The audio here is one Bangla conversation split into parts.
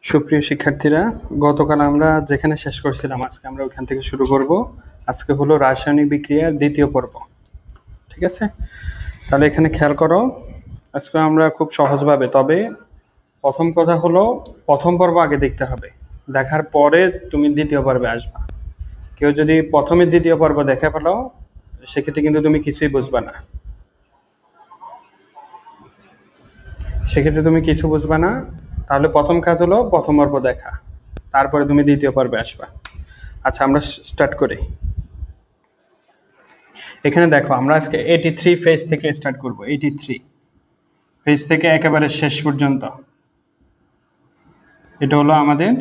সুপ্রিয় শিক্ষার্থীরা, গতকাল আমরা যেখানে শেষ করছিলাম আজকে আমরা ওখান থেকে শুরু করব। আজকে হলো রাসায়নিক বিক্রিয়ার দ্বিতীয় পর্ব। ঠিক আছে, তাহলে এখানে খেয়াল করো। আজকে আমরা খুব সহজভাবে, তবে প্রথম কথা হলো প্রথম পর্ব আগে দেখতে হবে, দেখার পরে তুমি দ্বিতীয় পর্বে আসবা। কেউ যদি প্রথমে দ্বিতীয় পর্ব দেখে ফেলো সেক্ষেত্রে কিন্তু তুমি কিছুই বুঝবা না, তাহলে প্রথম কাজ হলো প্রথম পর্ব দেখা, তারপরে তুমি দ্বিতীয় পর্বে আসবা। আচ্ছা, আমরা স্টার্ট করি। এখানে দেখো, আমরা আজকে 83 ফেজ থেকে স্টার্ট করব। 83 ফেজ থেকে একেবারে শেষ পর্যন্ত, এটা হলো আমাদের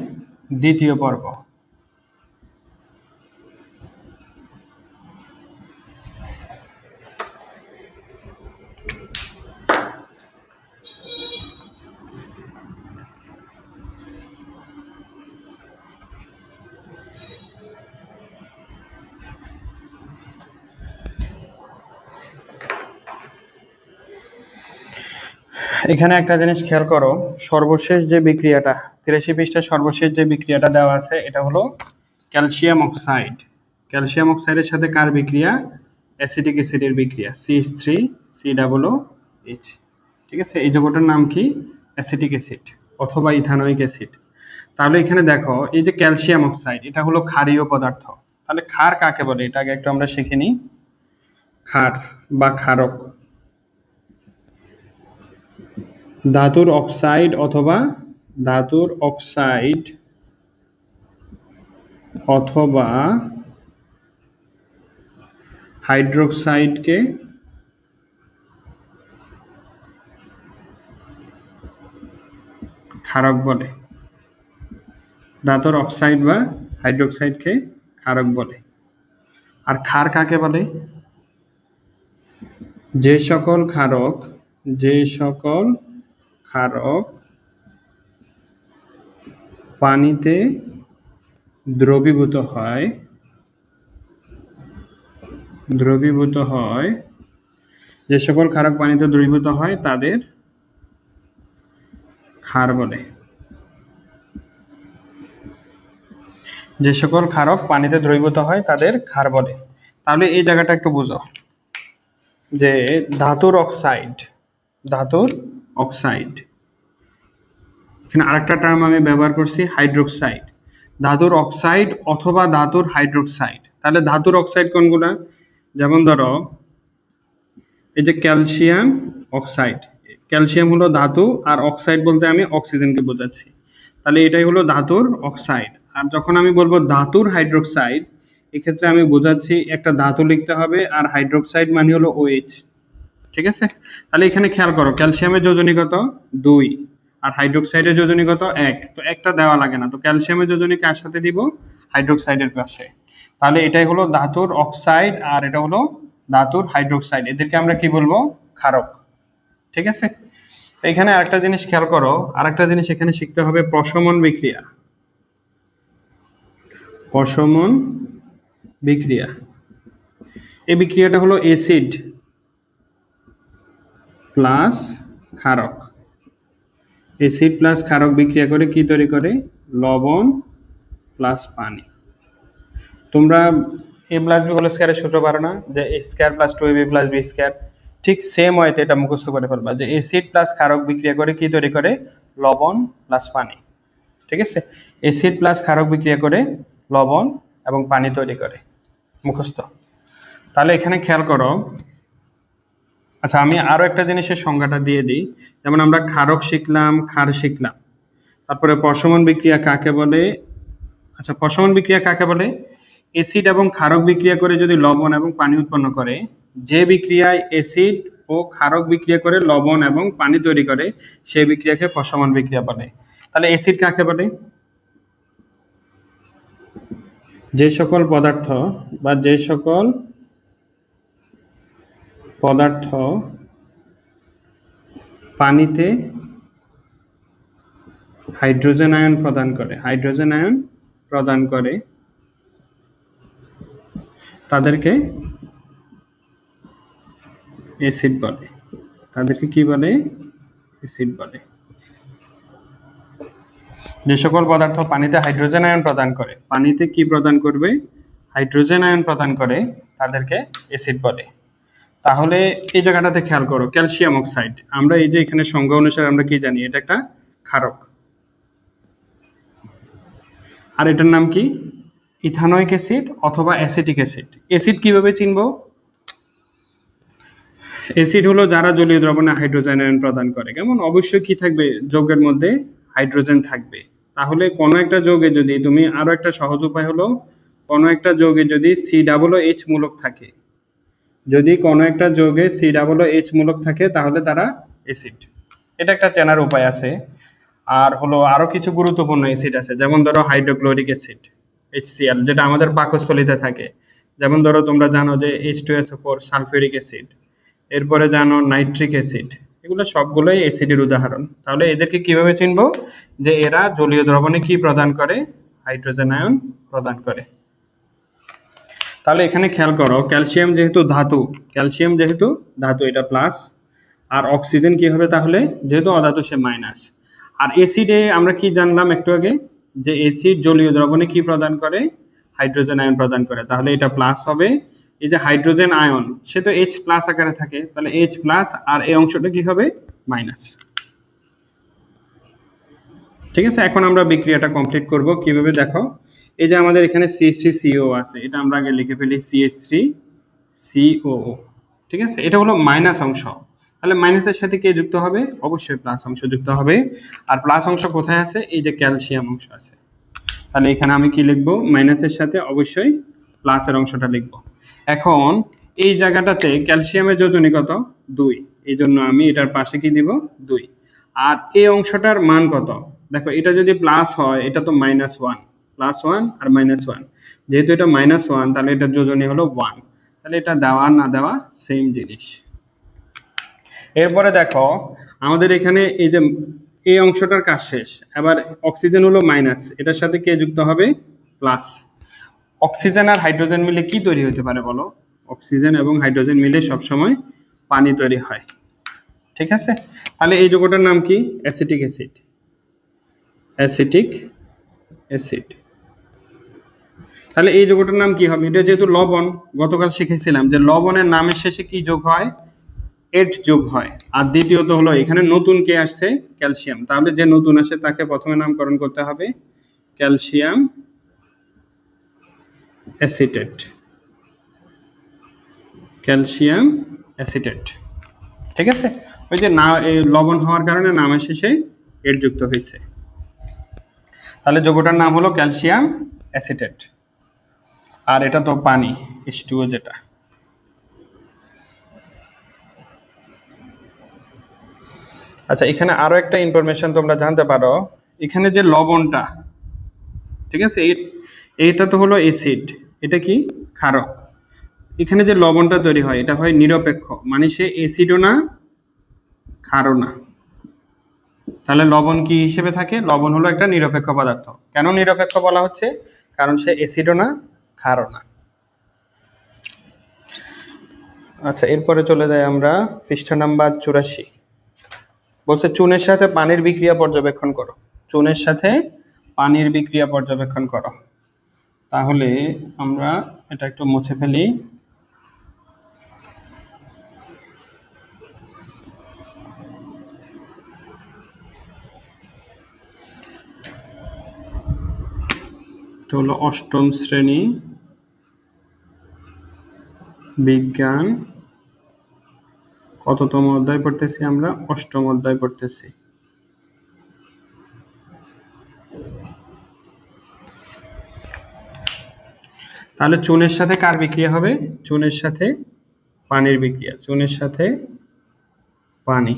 দ্বিতীয় পর্ব। এখানে একটা জিনিস খেয়াল করো, সর্বশেষ যে বিক্রিয়াটা 83 পৃষ্ঠার সর্বশেষ যে বিক্রিয়াটা দেওয়া আছে এটা হলো ক্যালসিয়াম অক্সাইড। ক্যালসিয়াম অক্সাইডের সাথে কার বিক্রিয়া? অ্যাসিটিক অ্যাসিডের বিক্রিয়া, CH3COOH। ঠিক আছে, এই যৌগটার নাম কি? অ্যাসিটিক অ্যাসিড অথবা ইথানোয়িক অ্যাসিড। তাহলে এখানে দেখো, এই যে ক্যালসিয়াম অক্সাইড এটা হলো ক্ষারীয় পদার্থ। তাহলে ক্ষার কাকে বলে এটা আগে একটু আমরা শিখে নিই। ক্ষার বা ক্ষারক ধাতুর অক্সাইড অথবা হাইড্রোক্সাইডকে ক্ষারক বলে। ধাতুর অক্সাইড বা হাইড্রোক্সাইডকে ক্ষারক বলে। আর ক্ষার কাকে বলে? যে সকল ক্ষারক পানিতে দ্রবীভূত হয়, যে সকল ক্ষারক পানিতে দ্রবীভূত হয় তাদের ক্ষার বলে। যে সকল ক্ষারক পানিতে দ্রবীভূত হয় তাদের ক্ষার বলে। তাহলে এই জায়গাটা একটু বুঝো যে ধাতুর অক্সাইড, এখানে আরেকটা টার্ম আমি ব্যবহার করছি, হাইড্রোক্সাইড। ধাতুর অক্সাইড অথবা ধাতুর হাইড্রোক্সাইড। তাহলে ধাতুর অক্সাইড কোনগুলা? যেমন ধরো এই যে ক্যালসিয়াম অক্সাইড, ক্যালসিয়াম হলো ধাতু আর অক্সাইড বলতে আমি অক্সিজেনকে বোঝাচ্ছি। তাহলে এটাই হলো ধাতুর অক্সাইড। আর যখন আমি বলবো ধাতুর হাইড্রোক্সাইড, এক্ষেত্রে আমি বোঝাচ্ছি একটা ধাতু লিখতে হবে, আর হাইড্রোক্সাইড মানে হলো OH। ঠিক আছে, তাহলে এখানে খেয়াল করো, ক্যালসিয়ামের যোজনী কত? 2, আর হাইড্রোক্সাইডের যোজনী কত? 1। তো একটা দেওয়া লাগে না, তো ক্যালসিয়ামের যোজনী কার সাথে দিব? হাইড্রোক্সাইডের পাশে। তাহলে এটাই হলো ধাতুর অক্সাইড আর এটা হলো ধাতুর হাইড্রোক্সাইড। এদেরকে আমরা কি বলবো? ক্ষারক। ঠিক আছে, এখানে আরেকটা জিনিস খেয়াল করো, আরেকটা জিনিস এখানে শিখতে হবে, প্রশমন বিক্রিয়া। এই বিক্রিয়াটা হলো অ্যাসিড প্লাস ক্ষারক। অ্যাসিড প্লাস ক্ষারক বিক্রিয়া করে কি তৈরি করে? লবণ প্লাস পানি। তোমরা a প্লাস বি হোল স্কয়ারের সূত্র পারো না, যে a square plus 2ab plus b square? ঠিক সেম ওয়েতে এটা মুখস্থ করে ফেলবা, যে অ্যাসিড প্লাস ক্ষারক বিক্রিয়া করে কি তৈরি করে? লবণ প্লাস পানি। ঠিক আছে, অ্যাসিড প্লাস ক্ষারক বিক্রিয়া করে লবণ এবং পানি তৈরি করে, মুখস্থ। তাহলে এখানে খেয়াল করো। আচ্ছা, আমি আরো একটা জিনিসের সংজ্ঞাটা দিয়ে দিই। যেমন আমরা ক্ষারক শিখলাম, ক্ষার শিখলাম, তারপরে প্রশমন বিক্রিয়া কাকে বলে? আচ্ছা, প্রশমন বিক্রিয়া কাকে বলে? অ্যাসিড এবং ক্ষারক বিক্রিয়া করে যদি লবণ এবং পানি উৎপন্ন করে, যে বিক্রিয়ায় অ্যাসিড ও ক্ষারক বিক্রিয়া করে লবণ এবং পানি তৈরি করে সেই বিক্রিয়াকে প্রশমন বিক্রিয়া বলে। তাহলে অ্যাসিড কাকে বলে? যে সকল পদার্থ পানিতে হাইড্রোজেন আয়ন প্রদান করে তাদেরকে অ্যাসিড বলে। তাদেরকে কি বলে? অ্যাসিড বলে। যে সকল পদার্থ পানিতে হাইড্রোজেন আয়ন প্রদান করে, পানিতে কি প্রদান করবে? হাইড্রোজেন আয়ন প্রদান করে, তাদেরকে অ্যাসিড বলে। তাহলে এই জায়গাটাতে খেয়াল করো, ক্যালসিয়াম অক্সাইড, আমরা এই যে এখানে সংজ্ঞা অনুসারে আমরা কি জানি, এটা একটা ক্ষারক। আর এটার নাম কি? ইথানোয়িক অ্যাসিড অথবা অ্যাসিটিক অ্যাসিড। অ্যাসিড কিভাবে চিনব? অ্যাসিড হলো যারা জলীয় দ্রবণে হাইড্রোজেন আয়ন প্রদান করে। কেমন? অবশ্যই কি থাকবে? যৌগের মধ্যে হাইড্রোজেন থাকবে। তাহলে কোনো একটা যৌগে যদি তুমি, আরো একটা সহজ উপায় হলো, কোনো একটা যৌগে যদি COOH মূলক থাকে, যদি কোনো একটা যৌগে COOH মূলক থাকে তাহলে তারা অ্যাসিড। এটা একটা চেনার উপায় আছে। আর হলো আরো কিছু গুরুত্বপূর্ণ অ্যাসিড আছে, যেমন ধরো হাইড্রোক্লোরিক অ্যাসিড HCl, যেটা আমাদের পাকস্থলীতে থাকে। যেমন ধরো তোমরা জানো যে H2SO4 সালফিউরিক অ্যাসিড, এরপরে জানো নাইট্রিক অ্যাসিড, এগুলো সবগুলোই অ্যাসিডের উদাহরণ। তাহলে এদেরকে কিভাবে চিনবো? যে এরা জলীয় দ্রবণে কি প্রদান করে? হাইড্রোজেন আয়ন প্রদান করে। তাহলে এখানে খেয়াল করো, ক্যালসিয়াম যেহেতু ধাতু, এটা প্লাস, আর অক্সিজেন কি হবে তাহলে? যেহেতু অধাতু সে মাইনাস। আর অ্যাসিডে আমরা কি জানলাম একটু আগে, যে অ্যাসিড জলীয় দ্রবণে কি প্রদান করে? হাইড্রোজেন আয়ন প্রদান করে, তাহলে এটা প্লাস হবে। এই যে হাইড্রোজেন আয়ন, সে তো H প্লাস আকারে থাকে, তাহলে H প্লাস, আর এই অংশটা কি হবে? মাইনাস। ঠিক আছে, এখন আমরা বিক্রিয়াটা কমপ্লিট করব কিভাবে দেখো। এই যে আমাদের এখানে CH3CO আছে, এটা আমরা আগে লিখে ফেলি CH3COO। ঠিক আছে, এটা হলো মাইনাস অংশ। তাহলে মাইনাসের সাথে কে যুক্ত হবে? অবশ্যই প্লাস অংশ যুক্ত হবে। আর প্লাস অংশ কোথায় আছে? এই যে ক্যালসিয়াম অংশ আছে। তাহলে এখানে আমি কি লিখবো? মাইনাসের সাথে অবশ্যই প্লাসের অংশটা লিখবো। এখন এই জায়গাটাতে ক্যালসিয়ামের যোজনী কত? 2, এই জন্য আমি এটার পাশে কি দিব? 2। আর এই অংশটার মান কত? দেখো, এটা যদি প্লাস হয়, এটা তো -1, +1 আর -1, যেহেতু এটা -1 তাহলে এটার যোজনী হলো 1। তাহলে এটা দেওয়া না দেওয়া সেম জিনিস। এরপরে দেখো আমাদের এখানে এই যে এই অংশটার কাজ শেষ। এবার অক্সিজেন হলো মাইনাস, এটার সাথে কে যুক্ত হবে? প্লাস। অক্সিজেন আর হাইড্রোজেন মিলে কি তৈরি হতে পারে বলো? অক্সিজেন এবং হাইড্রোজেন মিলে সবসময় পানি তৈরি হয়। ঠিক আছে, তাহলে এই যৌগটার নাম কি? Acetic acid. Acetic acid. তাহলে এই যৌগটার নাম কি হবে? এটা যেহেতু লবণ, গতকাল শিখেছিলাম যে লবণের নামের শেষে কি যোগ হয়? এড যোগ হয়। আর দ্বিতীয়ত হলো এখানে নতুন কে আসছে? ক্যালসিয়াম। তাহলে যে নতুন আসে তাকে প্রথমে নামকরণ করতে হবে ক্যালসিয়াম অ্যাসিটেট। Calcium acetate. ঠিক আছে, ওই যে না, এই লবণ হওয়ার কারণে নামের শেষে এড যুক্ত হয়েছে। তাহলে যৌগটার নাম হলো ক্যালসিয়াম অ্যাসিটেট। আর এটা তো পানি, H2O যেটা। আচ্ছা, এখানে আরো একটা ইনফরমেশন তোমরা জানতে পারো। এখানে যে লবণটা, ঠিক আছে, এইটা তো হলো অ্যাসিড, এটা কি? ক্ষারক। এখানে যে লবণটা তৈরি হয় এটা হয় নিরপেক্ষ, মানে সে অ্যাসিডও না ক্ষারও না। তাহলে লবণ কি হিসেবে থাকে? লবণ হলো একটা নিরপেক্ষ পদার্থ। কেন নিরপেক্ষ বলা হচ্ছে? কারণ সে অ্যাসিডও না ক্ষারও না। আচ্ছা, এরপরে চলে যাই আমরা পৃষ্ঠা নাম্বার 84। বলছে চুনের সাথে পানির বিক্রিয়া পর্যবেক্ষণ করো। চুনের সাথে পানির বিক্রিয়া পর্যবেক্ষণ করো। তাহলে আমরা এটা একটু মুছে ফেলি। এটা হলো অষ্টম শ্রেণী বিজ্ঞান, কততম অধ্যায় পড়তেছি আমরা? অষ্টম অধ্যায় পড়তেছি। তাহলে চুনের সাথে কার বিক্রিয়া হবে? চুনের সাথে পানির বিক্রিয়া। চুনের সাথে পানি,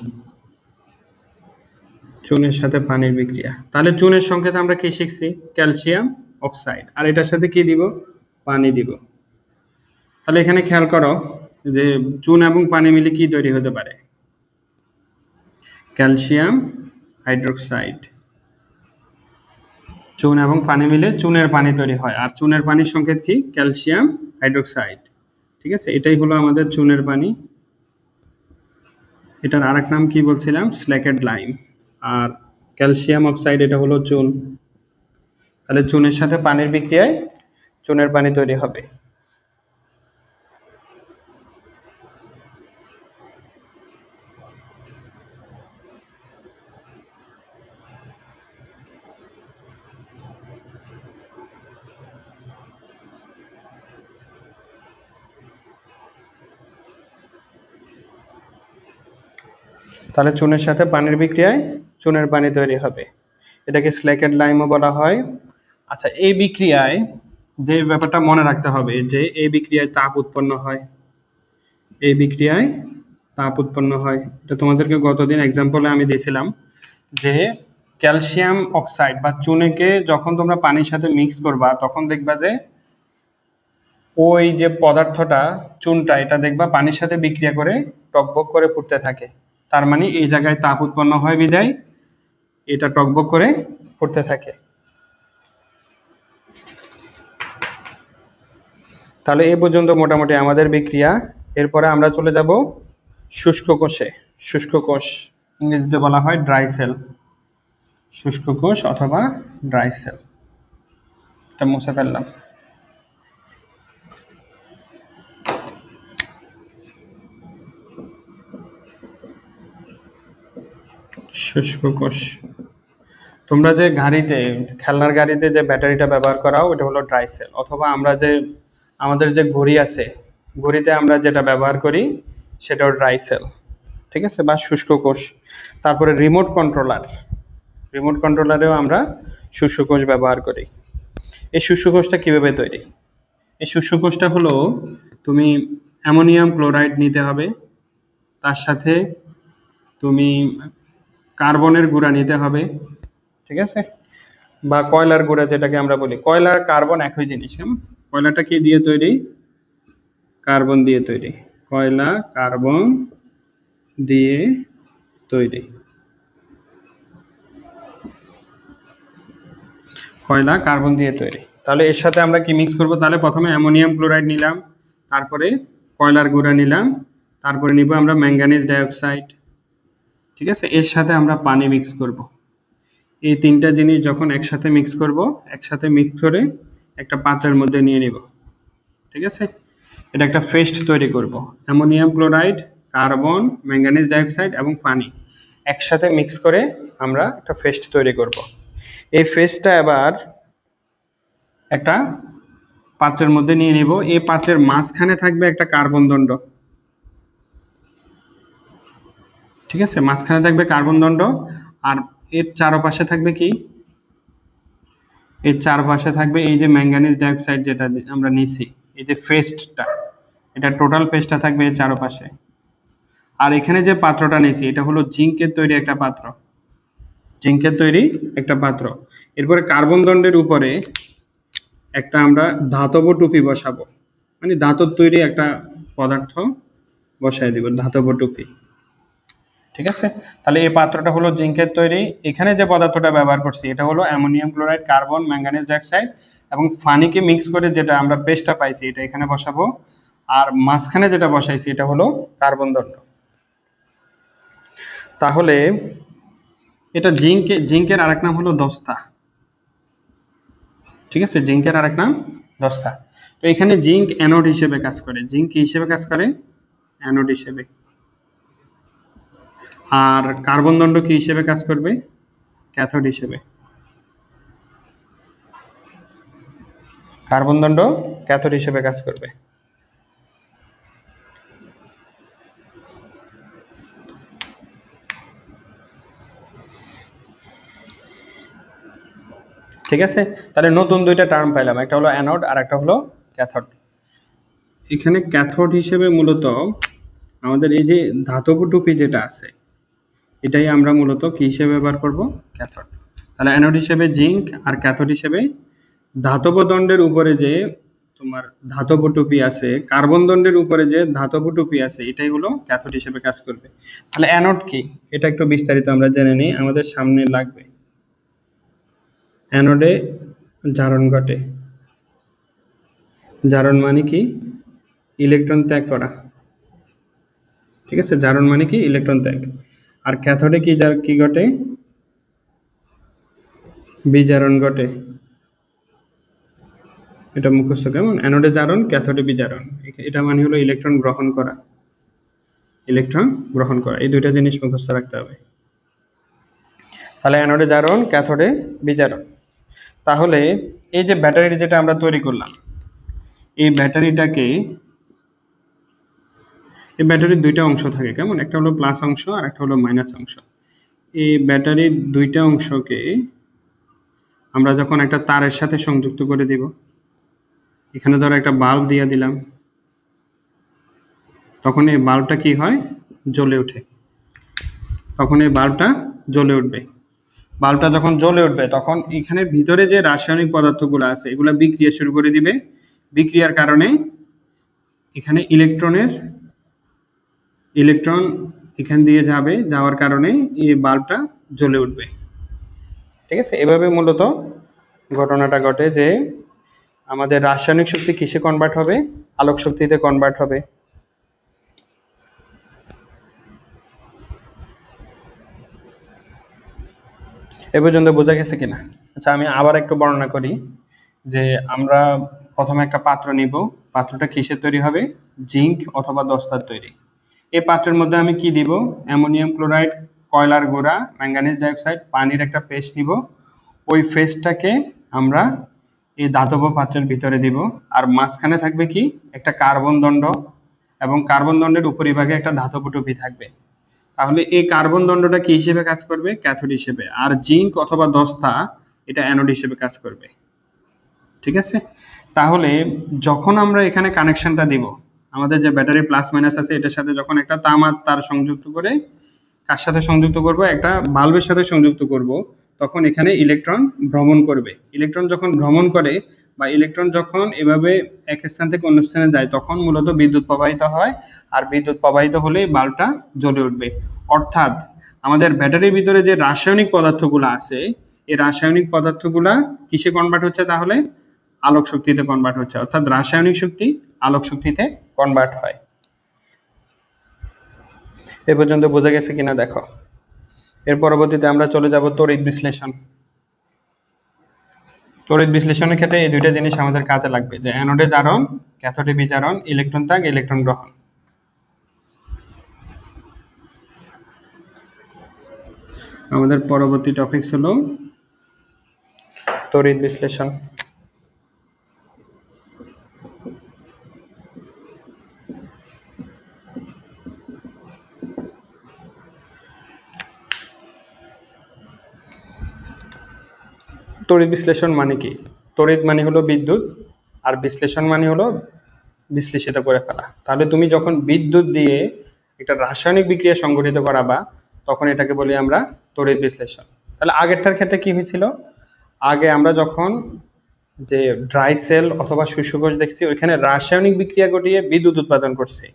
চুনের সাথে পানির বিক্রিয়া। তাহলে চুনের সংকেত আমরা কি শিখছি? Calcium oxide. আর এটার সাথে কি দিব? পানি দিব। তাহলে এখানে খেয়াল করো যে চুন এবং পানি মিলে কি তৈরি হতে পারে? Calcium hydroxide. চুন এবং পানি মিলে চুনের পানি তৈরি হয়। আর চুনের পানির সংকেত কি? Calcium hydroxide. ঠিক আছে, এটাই হলো আমাদের চুনের পানি। এটার আরেক নাম কি বলছিলাম? স্ল্যাকেড লাইম। আর ক্যালসিয়াম অক্সাইড, এটা হলো চুন। তাহলে চুনের সাথে পানির বিক্রিয়ায় চুনের পানি তৈরি হবে। তাহলে চুনের সাথে পানির বিক্রিয়ায় চুনের পানি তৈরি হবে, এটাকে স্ল্যাকেড লাইমও বলা হয়। আচ্ছা, এই বিক্রিয়ায় যে ব্যাপারটা মনে রাখতে হবে যে এই বিক্রিয়ায় তাপ উৎপন্ন হয়, এই বিক্রিয়ায় তাপ উৎপন্ন হয়। এটা তোমাদেরকে গতদিন এক্সাম্পলে আমি দিয়েছিলাম যে ক্যালসিয়াম অক্সাইড বা চুনেকে যখন তোমরা পানির সাথে মিক্স করবা তখন দেখবা যে ওই যে পদার্থটা চুনটা এটা দেখবা পানির সাথে বিক্রিয়া করে টকবক করে ফুটতে থাকে। তার মানে এই জায়গায় তাপ উৎপন্ন হয় বিধায় এটা টকবক করে ফুটতে থাকে। তাহলে এই পর্যন্ত মোটামুটি আমাদের বিক্রিয়া। এরপরে আমরা চলে যাব শুষ্ক কোষে। শুষ্ক কোষ ইংরেজিতে বলা হয় ড্রাই সেল, শুষ্ক কোষ অথবা ড্রাই সেল। এটা মুছে ফেললাম। শুষ্ক কোষ, তোমরা যে গাড়িতে খেলনার গাড়িতে যে ব্যাটারিটা ব্যবহার করাও ওটা হলো ড্রাই সেল, অথবা আমরা যে আমাদের যে ঘড়ি আছে ঘড়িতে আমরা যেটা ব্যবহার করি সেটাও ড্রাই সেল, ঠিক আছে, বা শুষ্ক কোষ। তারপরে রিমোট কন্ট্রোলার, রিমোট কন্ট্রোলারেও আমরা শুষ্ক কোষ ব্যবহার করি। এই শুষ্ক কোষটা কীভাবে তৈরি? এই শুষ্ক কোষটা হলো তুমি অ্যামোনিয়াম ক্লোরাইড নিতে হবে, তার সাথে তুমি কার্বনের গুঁড়া নিতে হবে, ঠিক আছে, বা কয়লার গুঁড়া যেটাকে আমরা বলি। কয়লা আর কার্বন একই জিনিস। কয়লাটা কি দিয়ে তৈরি? কার্বন দিয়ে তৈরি। কয়লা কার্বন দিয়ে তৈরি, কয়লা কার্বন দিয়ে তৈরি। তাহলে এর সাথে আমরা কি মিক্স করব? তাহলে প্রথমে অ্যামোনিয়াম ক্লোরাইড নিলাম, তারপরে কয়লার গুঁড়া নিলাম, তারপরে নিব আমরা ম্যাঙ্গানিজ ডাইঅক্সাইড, ঠিক আছে। এর সাথে আমরা পানি মিক্স করব। এই তিনটা জিনিস যখন একসাথে মিক্স করব, একসাথে মিক্স করে একটা পাত্রের মধ্যে নিয়ে নিব, ঠিক আছে। এটা একটা পেস্ট তৈরি করব। Ammonium chloride, carbon, manganese dioxide এবং পানি একসাথে মিক্স করে আমরা একটা পেস্ট তৈরি করব। এই পেস্টটা এবার একটা পাত্রের মধ্যে নিয়ে নিব। এই পাত্রের মাঝখানে থাকবে একটা কার্বন দণ্ড, ঠিক আছে, মাঝখানে থাকবে কার্বন দণ্ড। আর এর চারপাশে থাকবে কি? এর চারপাশে থাকবে এই যে ম্যাঙ্গানিজ ডাইঅক্সাইড যেটা আমরা নিছি, এই যে পেস্টটা, এটা টোটাল পেস্টটা থাকবে এর চারপাশে। আর এখানে যে পাত্রটা নিয়েছি এটা হলো জিঙ্কের তৈরি একটা পাত্র, জিঙ্কের তৈরি একটা পাত্র। এরপরে কার্বন দণ্ডের উপরে একটা আমরা ধাতব টুপি বসাবো, মানে ধাতব তৈরি একটা পদার্থ বসাই দিব, ধাতব টুপি, ঠিক আছে। তাহলে এই পাত্রটা হলো জিঙ্কের তৈরি। এখানে যে পদার্থটা ব্যবহার করছি এটা হলো ammonium chloride, carbon, manganese dioxide এবং পানিকে মিক্স করে যেটা আমরা পেস্টটা পাইছি এটা এখানে বসাবো। আর মাঝখানে যেটা বসাইছি এটা হলো কার্বন দণ্ড। তাহলে এটা জিঙ্কের আরেক নাম হলো দস্তা, ঠিক আছে, জিঙ্কের আরেক নাম দস্তা। তো এখানে জিঙ্ক অ্যানোড হিসেবে কাজ করে। জিঙ্ক কি হিসেবে কাজ করে? অ্যানোড হিসেবে। আর কার্বন দণ্ড কি হিসেবে কাজ করবে? ক্যাথোড হিসেবে। কার্বন দণ্ড ক্যাথোড হিসেবে কাজ করবে। ঠিক আছে, তাহলে নতুন দুইটা টার্ম পাইলাম, একটা হলো অ্যানোড আর একটা হলো ক্যাথোড। এখানে ক্যাথোড হিসেবে মূলত আমাদের এই যে ধাতব টুপি যেটা আছে এটাই আমরা মূলত কি হিসেবে ব্যবহার করব? ক্যাথোড। তাহলে অ্যানোড হিসেবে জিঙ্ক আর ক্যাথোড হিসেবে ধাতব দণ্ডের উপরে যে তোমার ধাতব টুপি আছে, কার্বন দণ্ডের উপরে যে ধাতব টুপি আছে এটাই হলো ক্যাথোড হিসেবে কাজ করবে। তাহলে অ্যানোড কি এটা একটু বিস্তারিত আমরা জেনে নিই, আমাদের সামনে লাগবে। অ্যানোডে জারণ ঘটে। জারণ মানে কি? ইলেকট্রন ত্যাগ করা, ঠিক আছে, জারণ মানে কি? ইলেকট্রন ত্যাগ। আর ক্যাথোডে কি ঘটে? বিজারণ ঘটে। এটা মুখস্থ কেমন, অ্যানোডে জারণ ক্যাথোডে বিজারণ, এটা মানে হলো ইলেকট্রন গ্রহণ করা, ইলেকট্রন গ্রহণ করা, এই দুইটা জিনিস মুখস্থ রাখতে হবে। তাহলে অ্যানোডে জারণ ক্যাথোডে বিজারণ। তাহলে এই যে ব্যাটারি যেটা আমরা তৈরি করলাম, এই ব্যাটারির দুইটা অংশ থাকে কেমন, একটা হলো প্লাস অংশ আর একটা হলো মাইনাস অংশ। এই ব্যাটারির দুইটা অংশকে আমরা যখন একটা তারের সাথে সংযুক্ত করে দিব, এখানে ধরো একটা বাল্ব দিয়ে দিলাম, তখন এই বাল্বটা কি হয়, জ্বলে ওঠে। তখন এই বাল্বটা জ্বলে উঠবে। বাল্বটা যখন জ্বলে উঠবে তখন এখানের ভিতরে যে রাসায়নিক পদার্থগুলো আছে এগুলো বিক্রিয়া শুরু করে দিবে। বিক্রিয়ার কারণে এখানে ইলেকট্রন এখান দিয়ে যাবে, যাওয়ার কারণে এই বাল্বটা জ্বলে উঠবে। ঠিক আছে, এভাবে মূলত ঘটনাটা ঘটে যে আমাদের রাসায়নিক শক্তি কিসে কনভার্ট হবে, আলোক শক্তিতে কনভার্ট হবে। এ পর্যন্ত বোঝা গেছে কিনা? আচ্ছা, আমি আবার একটু বর্ণনা করি যে আমরা প্রথমে একটা পাত্র নিব। পাত্রটা কিসের তৈরি হবে, জিঙ্ক অথবা দস্তার তৈরি। এই পাত্রের মধ্যে আমি কি দিব, অ্যামোনিয়াম ক্লোরাইড, কয়লার গুঁড়া, ম্যাঙ্গানিজ ডাইঅক্সাইড, পানির একটা পেস্ট নিব। ওই পেস্টটাকে আমরা এই ধাতব পাত্রের ভিতরে দিব। আর মাঝখানে থাকবে কি, একটা কার্বন দণ্ড, এবং কার্বন দণ্ডের উপরিভাগে একটা ধাতব টুপি থাকবে। তাহলে এই কার্বন দণ্ডটা কি হিসেবে কাজ করবে, ক্যাথোড হিসেবে, আর জিঙ্ক অথবা দস্তা এটা অ্যানোড হিসেবে কাজ করবে। ঠিক আছে, তাহলে যখন আমরা এখানে কানেকশনটা দিব, আমাদের যে ব্যাটারি প্লাস মাইনাস আছে এটার সাথে যখন একটা তামার তার সংযুক্ত করে, কার সাথে সংযুক্ত করব, একটা বাল্বের সাথে সংযুক্ত করব, তখন এখানে ইলেকট্রন ভ্রমণ করবে। ইলেকট্রন যখন ভ্রমণ করে বা ইলেকট্রন যখন এভাবে এক স্থান থেকে অন্য স্থানে যায় তখন মূলত বিদ্যুৎ প্রবাহিত হয়, আর বিদ্যুৎ প্রবাহিত হলেই বাল্বটা জ্বলে উঠবে। অর্থাৎ আমাদের ব্যাটারির ভিতরে যে রাসায়নিক পদার্থগুলো আছে এই রাসায়নিক পদার্থগুলা কিসে কনভার্ট হচ্ছে, তাহলে আলোক শক্তিতে কনভার্ট হচ্ছে। অর্থাৎ রাসায়নিক শক্তি আলোক শক্তিতে কনভার্ট হয়। এ পর্যন্ত বোঝা গেছে কিনা দেখো। এর পরবর্তীতে আমরা চলে যাব তড়িৎ বিশ্লেষণ। তড়িৎ বিশ্লেষণের ক্ষেত্রে এই দুইটা জিনিস আমাদের কাজে লাগবে, যে অ্যানোডে জারণ ক্যাথোডে বিজারণ, ইলেকট্রন ত্যাগ ইলেকট্রন গ্রহণ। আমাদের পরবর্তী টপিক হলো তড়িৎ বিশ্লেষণ। তড়িৎ বিশ্লেষণ মানে কি? তড়িৎ মানে হলো বিদ্যুৎ, আর বিশ্লেষণ মানে হলো বিশ্লেষিত করে ফেলা। তাহলে তুমি যখন বিদ্যুৎ দিয়ে একটা রাসায়নিক বিক্রিয়া সংঘটিত করাবা তখন এটাকে বলি আমরা তড়িৎ বিশ্লেষণ। তাহলে আগেরটার ক্ষেত্রে কি হয়েছিল, আগে আমরা যখন যে ড্রাই সেল অথবা শুষ্ক কোষ দেখছি ওইখানে রাসায়নিক বিক্রিয়া ঘটিয়ে বিদ্যুৎ উৎপাদন করছে।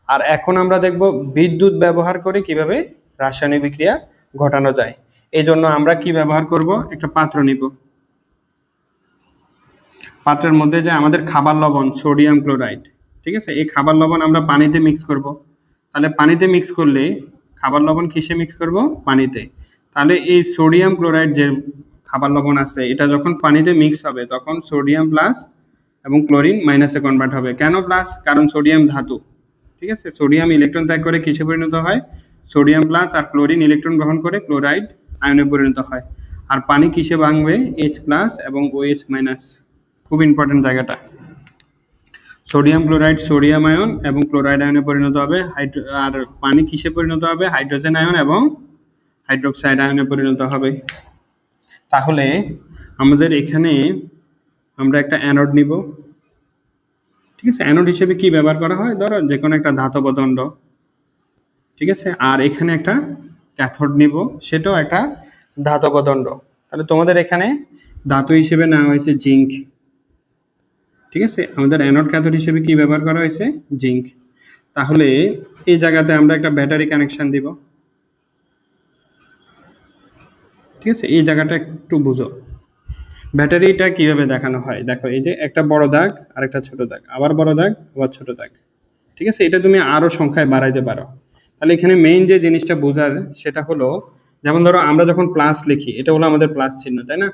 আর এখন আমরা দেখব বিদ্যুৎ ব্যবহার করে কিভাবে রাসায়নিক বিক্রিয়া ঘটানো যায়। এই জন্য আমরা কি ব্যবহার করব, একটা পাত্র নিব। পাত্রের মধ্যে যে আমাদের খাবার লবণ সোডিয়াম ক্লোরাইড, ঠিক আছে, এই খাবার লবণ আমরা পানিতে মিক্স করব। তাহলে পানিতে মিক্স করলে খাবার লবণ কিসে মিক্স করব, পানিতে। তাহলে এই সোডিয়াম ক্লোরাইড যে খাবার লবণ আছে এটা যখন পানিতে মিক্স হবে তখন সোডিয়াম প্লাস এবং ক্লোরিন মাইনাসে কনভার্ট হবে। কেন প্লাস, কারণ সোডিয়াম ধাতু। ঠিক আছে, সোডিয়াম ইলেকট্রন ত্যাগ করে কিসে পরিণত হয়, সোডিয়াম প্লাস, আর ক্লোরিন ইলেকট্রন গ্রহণ করে ক্লোরাইড আয়নে পরিণত হয়। আর পানি কিসে ভাঙবে, এইচ প্লাস এবং ওএইচ মাইনাস। খুব ইম্পর্টেন্ট জায়গাটা। সোডিয়াম ক্লোরাইড সোডিয়াম আয়ন এবং ক্লোরাইড আয়নে পরিণত হবে। আর পানি কিসে পরিণত হবে, হাইড্রোজেন আয়ন এবং হাইড্রোক্সাইড আয়নে পরিণত হবে। তাহলে আমাদের এখানে আমরা একটা অ্যানোড নিব। ঠিক আছে, অ্যানোড হিসেবে কি ব্যবহার করা হয়, ধরো যে কোনো একটা ধাতব দণ্ড। ঠিক আছে, আর এখানে একটা ক্যাথোড নিব, সেটাও একটা ধাতব দণ্ড। তাহলে তোমাদের এখানে ধাতু হিসেবে নেওয়া হয়েছে জিঙ্ক। ঠিক আছে, আমাদের অ্যানোড ক্যাথোড হিসেবে কি ব্যবহার করা হয়েছে, জিঙ্ক। তাহলে এই জায়গাতে আমরা একটা ব্যাটারি কানেকশন দিব। ঠিক আছে, এই জায়গাটা একটু বুঝো। ব্যাটারিটা কিভাবে দেখানো হয়, দেখো এই যে একটা বড় দাগ আর একটা ছোট দাগ, আবার বড় দাগ আবার ছোট দাগ। ঠিক আছে, এটা তুমি আরো সংখ্যায় বাড়াইতে পারো। তাহলে এখানে মেইন যে জিনিসটা বোঝার সেটা হলো, যেমন ধরো আমরা যখন প্লাস লিখি এটা হলো আমাদের প্লাস চিহ্ন, তাই না?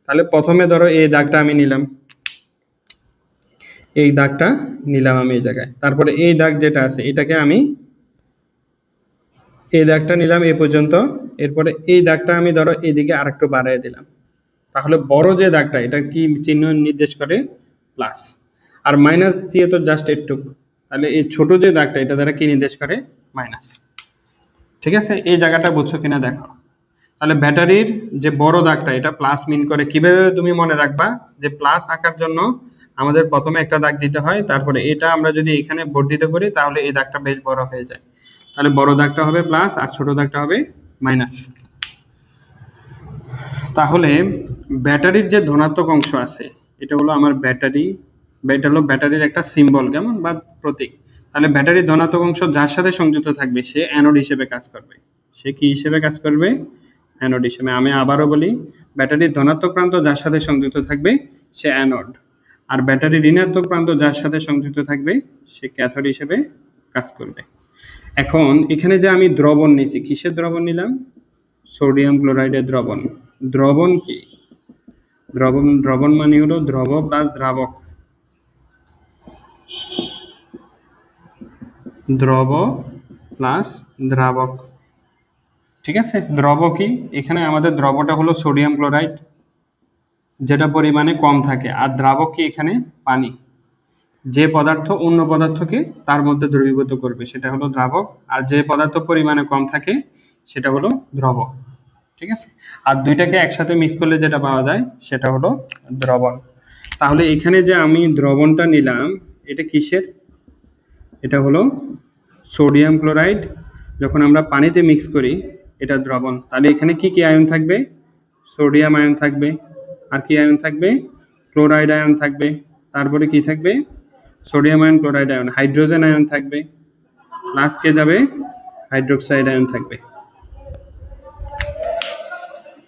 তাহলে প্রথমে ধরো এই দাগটা আমি নিলাম, এই দাগটা নিলাম আমি এই জায়গায়। তারপরে এই দাগ যেটা আছে এটাকে আমি এই দাগটা নিলাম এই পর্যন্ত। এরপরে এই দাগটা আমি ধরো এদিকে আরেকটু বাড়ায় দিলাম। তাহলে বড় যে দাগটা এটা কি চিহ্ন নির্দেশ করে? প্লাস। আর মাইনাস দিয়ে তো জাস্ট একটু, তাহলে এই ছোট যে দাগটা এটা দ্বারা কি নির্দেশ করে? মাইনাস। ঠিক আছে, এই জায়গাটা বুঝছো কিনা দেখো। তাহলে ব্যাটারির যে বড় দাগটা এটা প্লাস মিন করে। কিভাবে তুমি মনে রাখবা যে প্লাস আঁকার জন্য আমাদের প্রথমে একটা দাগ দিতে হয়, তারপরে এটা আমরা যদি এখানে বর্ধিত করি তাহলে এই দাগটা বেশ বড় হয়ে যায়। তাহলে বড় দাগটা হবে প্লাস আর ছোট দাগটা হবে মাইনাস। তাহলে ব্যাটারির যে ধনাত্মক অংশ আছে এটা হলো আমার ব্যাটারি, এটা হলো ব্যাটারির একটা সিম্বল কেমন বা প্রতীক। তাহলে ব্যাটারির ধনাত্মক অংশ যার সাথে সংযুক্ত থাকবে সে অ্যানোড হিসেবে কাজ করবে। সে কি হিসেবে কাজ করবে? অ্যানোড হিসেবে। আমি আবারও বলি, ব্যাটারির ধনাত্মক প্রান্ত যার সাথে সংযুক্ত থাকবে সে অ্যানোড, আর ব্যাটারির ঋণাত্মক প্রান্ত যার সাথে সংযুক্ত থাকবে সে ক্যাথোড হিসেবে কাজ করবে। এখন এখানে যে আমি দ্রবণ নিয়েছি, কিসের দ্রবণ নিলাম? সোডিয়াম ক্লোরাইডের দ্রবণ। দ্রবণ কি? দ্রবণ মানে হলো দ্রব প্লাস দ্রাবক। দ্রব প্লাস দ্রাবক। ঠিক আছে, দ্রব কি? এখানে আমাদের দ্রবটা হলো সোডিয়াম ক্লোরাইড, যেটা পরিমাণে কম থাকে। আর দ্রাবক কি? এখানে পানি। যে পদার্থ অন্য পদার্থকে তার মধ্যে দ্রবীভূত করবে সেটা হলো দ্রাবক, আর যে পদার্থ পরিমাণে কম থাকে সেটা হলো দ্রবক। ঠিক আছে, আর দুইটাকে একসাথে মিক্স করলে যেটা পাওয়া যায় সেটা হলো দ্রবণ। তাহলে এখানে যে আমি দ্রবণটা নিলাম এটা কিসের? এটা হলো সোডিয়াম ক্লোরাইড। যখন আমরা পানিতে মিক্স করি এটা দ্রবণ। তাহলে এখানে কি কি আয়ন থাকবে? সোডিয়াম আয়ন থাকবে। আর কি আয়ন থাকবে? ক্লোরাইড আয়ন থাকবে। তারপরে কি থাকবে? Sodium ion, chloride ion, hydrogen ion থাকবে। প্লাস কে যাবে? হাইড্রোক্সাইড আয়ন থাকবে।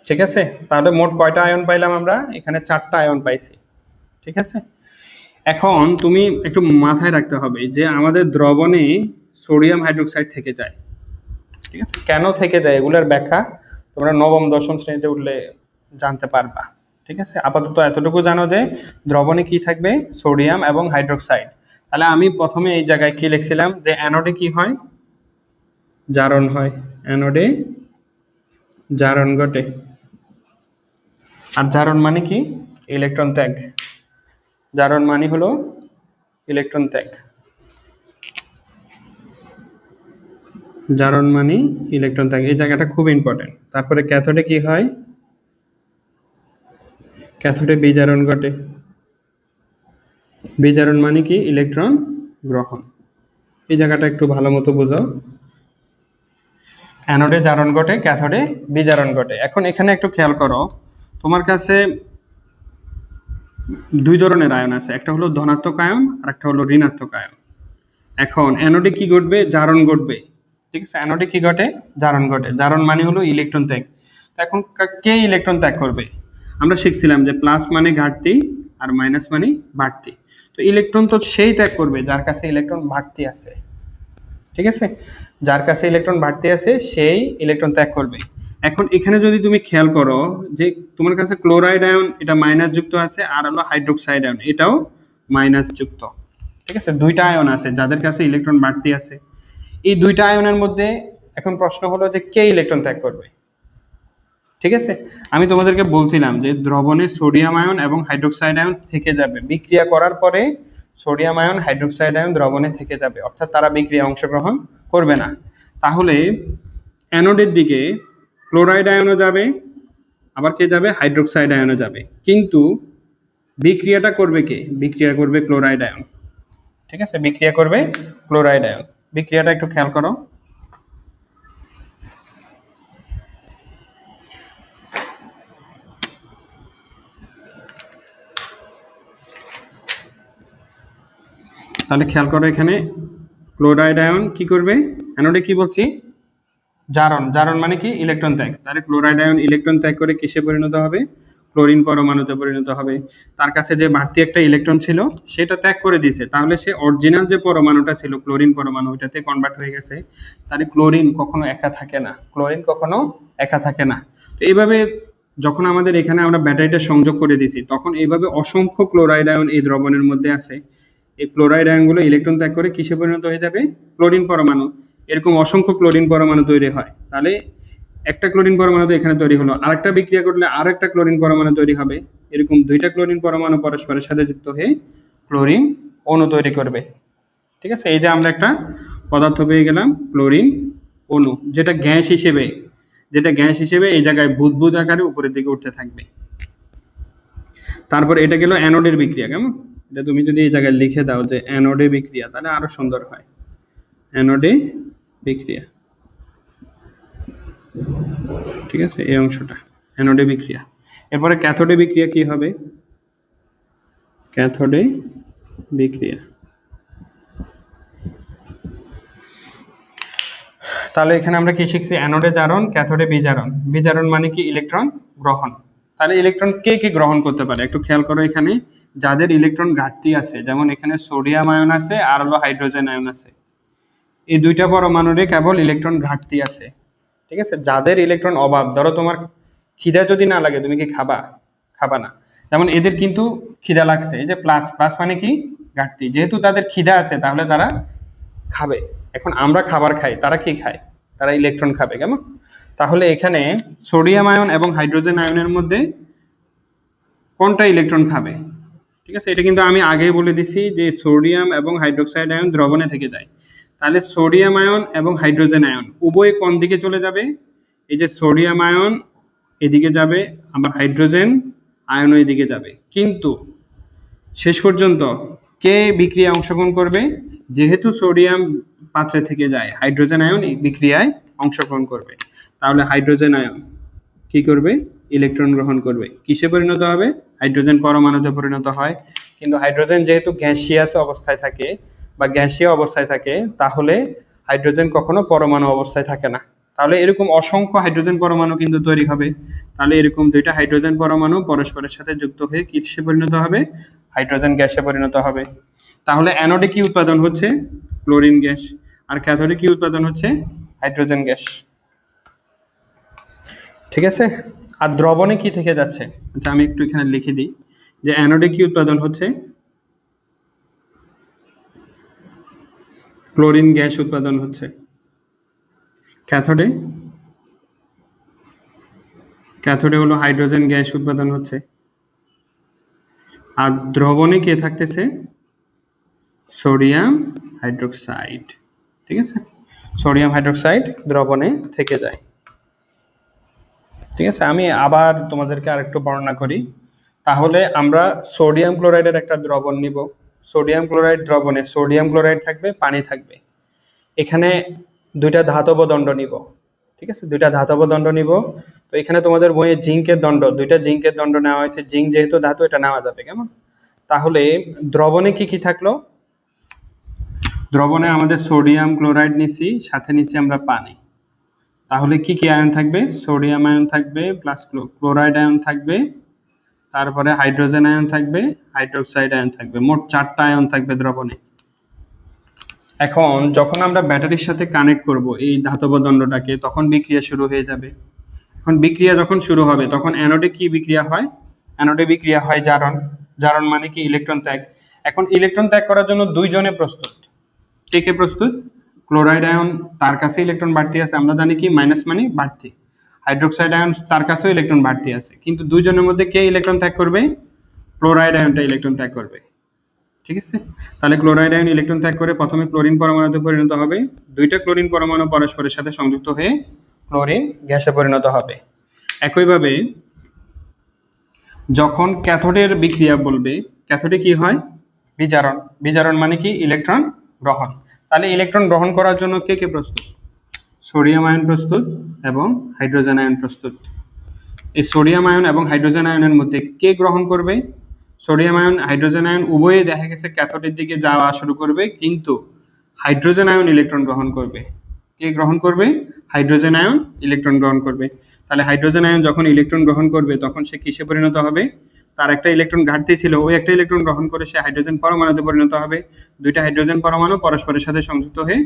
ঠিক আছে, তাহলে মোট কয়টা আয়ন পাইলাম আমরা? এখানে 4টা আয়ন পাইছি। ঠিক আছে, এখন তুমি একটু মাথায় রাখতে হবে যে আমাদের দ্রবণে সোডিয়াম হাইড্রোক্সাইড থেকে যায়। ঠিক আছে, কেন থেকে যায় এগুলোর ব্যাখ্যা তোমরা নবম দশম শ্রেণীতে উঠলে জানতে পারবা। ঠিক আছে, আপাতত এতটুকু জানো যে দ্রবণে কি থাকবে? সোডিয়াম এবং হাইড্রোক্সাইড। তাহলে আমি প্রথমে এই জায়গায় কি লিখছিলাম যে অ্যানোডে কি হয়? জারণ হয়। অ্যানোডে জারণ ঘটে। আর জারণ মানে কি? ইলেকট্রন ত্যাগ। জারণ মানে হলো ইলেকট্রন ত্যাগ। জারণ মানে ইলেকট্রন ত্যাগ, এই জায়গাটা খুব ইম্পর্টেন্ট। তারপরে ক্যাথোডে কি হয়? ক্যাথোডে বিজারণ ঘটে। বিজারণ মানে কি? ইলেকট্রন গ্রহণ। এই জায়গাটা একটু ভালো মতো বুঝো। অ্যানোডে জারণ ঘটে, ক্যাথোডে বিজারণ ঘটে। এখন এখানে একটু খেয়াল করো, তোমার কাছে দুই ধরনের আয়ন আছে, একটা হলো ধনাত্মক আয়ন আর একটা হলো ঋণাত্মক আয়ন। এখন অ্যানোডে কি ঘটবে? জারণ ঘটবে। ঠিক আছে, অ্যানোডে কি ঘটে? জারণ ঘটে। জারণ মানে হলো ইলেকট্রন ত্যাগ। তো এখন কে ইলেকট্রন ত্যাগ করবে? আমরা শিখছিলাম যে প্লাস মানে ঘাটতি আর মাইনাস মানে বাড়তি। তো ইলেকট্রন তো সেই ত্যাগ করবে যার কাছে ইলেকট্রন বাড়তি আছে। ঠিক আছে, যার কাছে ইলেকট্রন বাড়তি আছে সেই ইলেকট্রন ত্যাগ করবে। এখন এখানে যদি তুমি খেয়াল করো যে তোমার কাছে ক্লোরাইড আয়ন এটা মাইনাস যুক্ত আছে, আর হলো হাইড্রোক্সাইড আয়ন এটাও মাইনাস যুক্ত। ঠিক আছে, দুইটা আয়ন আছে যাদের কাছে ইলেকট্রন বাড়তি আছে। এই দুইটা আয়নের মধ্যে এখন প্রশ্ন হলো যে কে ইলেকট্রন ত্যাগ করবে? ঠিক আছে, আমি তোমাদেরকে বলছিলাম যে দ্রবণে সোডিয়াম আয়ন এবং হাইড্রোক্সাইড আয়ন থেকে যাবে। বিক্রিয়া করার পরে সোডিয়াম আয়ন, হাইড্রোক্সাইড আয়ন দ্রবণে থেকে যাবে, অর্থাৎ তারা বিক্রিয়া অংশগ্রহণ করবে না। তাহলে অ্যানোডের দিকে ক্লোরাইড আয়নও যাবে, আবার কে যাবে? হাইড্রোক্সাইড আয়নও যাবে। কিন্তু বিক্রিয়াটা করবে কে? বিক্রিয়া করবে ক্লোরাইড আয়ন। ঠিক আছে, বিক্রিয়া করবে ক্লোরাইড আয়ন। বিক্রিয়াটা একটু খেয়াল করো। তাহলে খেয়াল করো এখানে ক্লোরাইড আয়ন কি করবে? অ্যানোডে কি বলছি? জারণ। জারণ মানে কি? ইলেকট্রন ত্যাগ। তাহলে ক্লোরাইড আয়ন ইলেকট্রন ত্যাগ করে কিসে পরিণত হবে? ক্লোরিন পরমাণুতে পরিণত হবে। তার কাছে যে বাড়তি একটা ইলেকট্রন ছিল সেটা ত্যাগ করে দিয়েছে, তাহলে সে অরিজিনাল যে পরমাণুটা ছিল ক্লোরিন পরমাণু ওইটাতে কনভার্ট হয়ে গেছে। তাহলে ক্লোরিন কখনো একা থাকে না, ক্লোরিন কখনো একা থাকে না। তো এইভাবে যখন আমাদের এখানে আমরা ব্যাটারিটা সংযোগ করে দিয়েছি তখন এইভাবে অসংখ্য ক্লোরাইড আয়ন এই দ্রবণের মধ্যে আছে। এই ক্লোরাইড আয়নগুলো ইলেকট্রন ত্যাগ করে কিসে পরিণত হয়ে যাবে? ক্লোরিন পরমাণু। এরকম অসংখ্য ক্লোরিন পরমাণু তৈরি হয়। তাহলে একটা ক্লোরিন পরমাণু তো এখানে তৈরি হলো, আরেকটা বিক্রিয়া করলে আরেকটা ক্লোরিন পরমাণু তৈরি হবে। এরকম দুইটা ক্লোরিন পরমাণু পরস্পরের সাথে যুক্ত হয়ে ক্লোরিন অণু তৈরি করবে। ঠিক আছে, এই যে আমরা একটা পদার্থ পেয়ে গেলাম ক্লোরিন অণু, যেটা গ্যাস হিসেবে এই জায়গায় বুদবুদ আকারে উপরের দিকে উঠতে থাকবে। তারপর এটা গেল অ্যানোডের বিক্রিয়া। কেমন, এটা তুমি যদি এই জায়গায় লিখে দাও যে অ্যানোডে বিক্রিয়া, তাহলে আরো সুন্দর হয়। অ্যানোডে বিক্রিয়া, ঠিক আছে, এই অংশটা অ্যানোডে বিক্রিয়া। এরপরে ক্যাথোডে বিক্রিয়া কি হবে? ক্যাথোডে বিক্রিয়া, তাহলে এখানে আমরা কি শিখছি? অ্যানোডে জারণ, ক্যাথোডে বিজারণ। বিজারণ মানে কি? ইলেকট্রন গ্রহণ। তাহলে ইলেকট্রন কে কে গ্রহণ করতে পারে একটু খেয়াল করো। এখানে যাদের ইলেকট্রন ঘাটতি আছে, যেমন এখানে সোডিয়াম আয়ন আছে আর হলো হাইড্রোজেন আয়ন আছে, এই দুইটা পরমাণুরে কেবল ইলেকট্রন ঘাটতি আছে। ঠিক আছে, যাদের ইলেকট্রন অভাব, ধরো তোমার খিদা যদি না লাগে তুমি কি খাবা? খাবা না। যেমন এদের কিন্তু খিদা লাগছে, এই যে প্লাস, প্লাস মানে কি? ঘাটতি। যেহেতু তাদের খিদা আছে তাহলে তারা খাবে। এখন আমরা খাবার খাই, তারা কি খায়? তারা ইলেকট্রন খাবে। কেমন, তাহলে এখানে সোডিয়াম আয়ন এবং হাইড্রোজেন আয়নের মধ্যে কোনটা ইলেকট্রন খাবে? ঠিক আছে, এটা কিন্তু আমি আগেই বলে দিছি যে সোডিয়াম এবং হাইড্রোক্সাইড আয়ন দ্রবণে থেকে যায়। তাহলে সোডিয়াম আয়ন এবং হাইড্রোজেন আয়ন উভয়ে কোন দিকে চলে যাবে? এই যে সোডিয়াম আয়ন এদিকে যাবে, আবার হাইড্রোজেন আয়ন এদিকে যাবে। কিন্তু শেষ পর্যন্ত কে বিক্রিয়ায় অংশগ্রহণ করবে? যেহেতু সোডিয়াম পাত্রে থেকে যায়, হাইড্রোজেন আয়ন এই বিক্রিয়ায় অংশগ্রহণ করবে। তাহলে হাইড্রোজেন আয়ন কি করবে? ইলেকট্রন গ্রহণ করবে। কিসে পরিণত হবে? হাইড্রোজেন পরমাণুতে পরিণত হয়। কিন্তু হাইড্রোজেন যেহেতু গ্যাসিয়াস অবস্থায় থাকে বা গ্যাসীয় অবস্থায় থাকে, তাহলে হাইড্রোজেন কখনো পরমাণু অবস্থায় থাকে না। তাহলে এরকম অসংখ্য হাইড্রোজেন পরমাণু কিন্তু তৈরি হবে। তাহলে এরকম দুইটা হাইড্রোজেন পরমাণু পরস্পরের সাথে যুক্ত হয়ে কিসে পরিণত হবে? হাইড্রোজেন গ্যাসে পরিণত হবে। তাহলে অ্যানোডে কি উৎপাদন হচ্ছে? Chlorine gas. আর ক্যাথোডে কি উৎপাদন হচ্ছে? Hydrogen gas. ঠিক আছে, আর দ্রবণে কি থেকে যাচ্ছে? আচ্ছা, আমি একটু এখানে লিখে দিই যে অ্যানোডে কি উৎপাদন হচ্ছে? ক্লোরিন গ্যাস উৎপাদন হচ্ছে। ক্যাথোডে হলো হাইড্রোজেন গ্যাস উৎপাদন হচ্ছে। আর দ্রবণে কে থাকতেছে? Sodium hydroxide. ঠিক আছে, সোডিয়াম হাইড্রোক্সাইড দ্রবণে থেকে যায়। ঠিক আছে, আমি আবার তোমাদেরকে আরেকটু বর্ণনা করি। তাহলে আমরা সোডিয়াম ক্লোরাইডের একটা দ্রবণ নিব। সোডিয়াম ক্লোরাইড দ্রবণে সোডিয়াম ক্লোরাইড থাকবে, পানি থাকবে। এখানে দুইটা ধাতব দণ্ড নিব। ঠিক আছে, দুইটা ধাতব দণ্ড নিব। তো এখানে তোমাদের বইয়ে জিঙ্কের দণ্ড, দুইটা জিঙ্কের দণ্ড নেওয়া হয়েছে। জিঙ্ক যেহেতু ধাতু, এটা নেওয়া যাবে। কেমন, তাহলে দ্রবণে কি কি থাকলো? দ্রবণে আমাদের সোডিয়াম ক্লোরাইড নিছি, সাথে নিছি আমরা পানি। তাহলে কি কি আয়ন থাকবে? সোডিয়াম আয়ন থাকবে, প্লাস ক্লোরাইড আয়ন থাকবে, তারপরে হাইড্রোজেন আয়ন থাকবে, হাইড্রোক্সাইড আয়ন থাকবে। মোট 4টা আয়ন থাকবে দ্রবণে। এখন যখন আমরা ব্যাটারির সাথে কানেক্ট করব এই ধাতব দণ্ডটাকে, তখন বিক্রিয়া শুরু হয়ে যাবে। এখন বিক্রিয়া যখন শুরু হবে তখন অ্যানোডে কি বিক্রিয়া হয়? অ্যানোডে বিক্রিয়া হয় জারণ। জারণ মানে কি? ইলেকট্রন ত্যাগ। এখন ইলেকট্রন ত্যাগ করার জন্য দুইজনে প্রস্তুত। কে কে প্রস্তুত? ক্লোরাইড আয়ন, তার কাছে ইলেকট্রন বাড়তি আছে, আমরা জানি কি মাইনাস মানে বাড়তি। হাইড্রোক্সাইড আয়ন, তার কাছেও ইলেকট্রন বাড়তি আছে, কিন্তু দুইজনের মধ্যে কে ইলেকট্রন ত্যাগ করবে? ক্লোরাইড আয়নটা ইলেকট্রন ত্যাগ করবে। ঠিক আছে, তাহলে ক্লোরাইড আয়ন ইলেকট্রন ত্যাগ করে প্রথমে ক্লোরিন পরমাণুতে পরিণত হবে। দুইটা ক্লোরিন পরমাণু পরস্পরের সাথে সংযুক্ত হয়ে ক্লোরিন গ্যাসে পরিণত হবে। একইভাবে যখন ক্যাথোডের বিক্রিয়া বলবে, ক্যাথোডে কি হয়? বিজারণ। বিজারণ মানে কি? ইলেকট্রন গ্রহণ। তাহলে ইলেকট্রন গ্রহণ করার জন্য কে কে প্রস্তুত? সোডিয়াম আয়ন প্রস্তুত এবং হাইড্রোজেন আয়ন প্রস্তুত। এই সোডিয়াম আয়ন এবং হাইড্রোজেন আয়নের মধ্যে কে গ্রহণ করবে? সোডিয়াম আয়ন, হাইড্রোজেন আয়ন উভয়ে দেখা গেছে ক্যাথোডের দিকে যাওয়া শুরু করবে, কিন্তু হাইড্রোজেন আয়ন ইলেকট্রন গ্রহণ করবে। কে গ্রহণ করবে? হাইড্রোজেন আয়ন ইলেকট্রন গ্রহণ করবে। তাহলে হাইড্রোজেন আয়ন যখন ইলেকট্রন গ্রহণ করবে তখন সে কিসে পরিণত হবে? তার একটা ইলেকট্রন ঘাটতি ছিল, ওই একটা ইলেকট্রন গ্রহণ করে সে হাইড্রোজেন পরমাণুতে পরিণত হবে। দুইটা হাইড্রোজেন পরমাণু পরস্পরের সাথে সংযুক্ত হয়ে